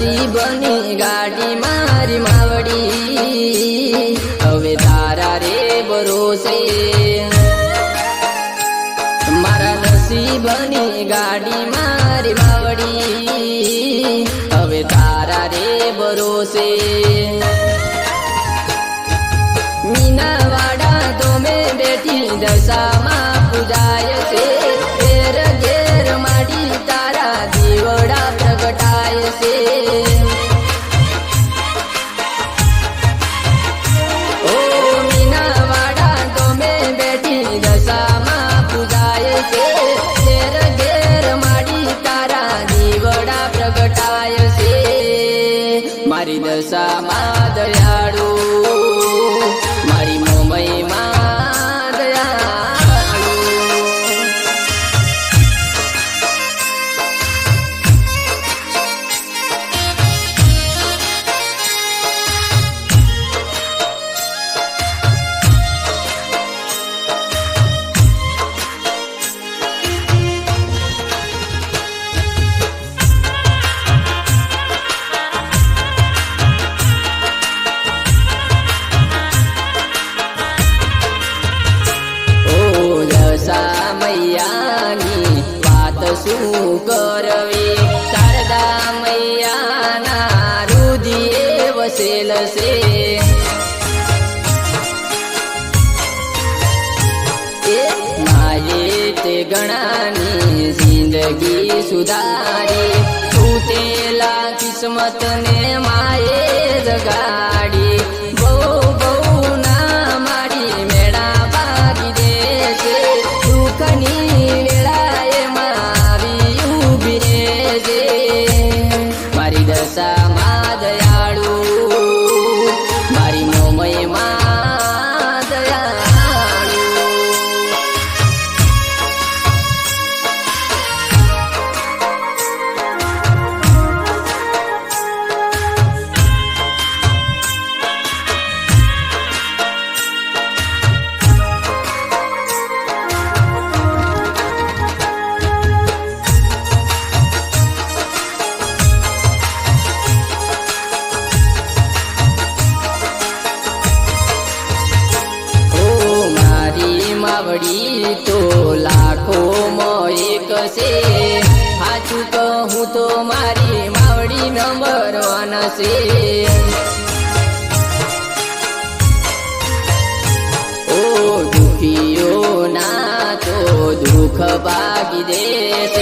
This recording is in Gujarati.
નસીબની ગાડી મારી માવડી હવે તારા રે ભરોસે મારા નસીબની ગાડી મારી માવડી હવે તારા રે ભરોસે મીનાવાડા તો મેં બેઠી દશામાં પૂજાય છે ઘેર ઘેર માડી તારા દીવડા પ્રગટાય છે ઓ મીનાવાડા તો મેં બેઠી દશામાં પૂજાય છે ઘેર ઘેર માડી તારા દીવડા પ્રગટાય છે મારી દશામાં દયાળુ મારી મોમઈમાં દયાળુ મૈયાની વાત શું કરવી શારદા મૈયાના રુધિરે વસેલ છે માયે તે ગણાની જિંદગી સુધારી તૂટેલા કિસ્મતને માયે જગાડી બહુ બહુ ના મારી મેળા ભાગી દેશે દુઃખની વેળાએ મારી ઊભી રહેજે મારી દશામાં દયાળુ મારી મોમઈમાં દયાળુ માવડી તો લાખોમાં એક છે સાચું કહું તો મારી માવડી નંબર 1 છે ઓ દુખીઓ ના તો દુઃખ ભાગી દેશે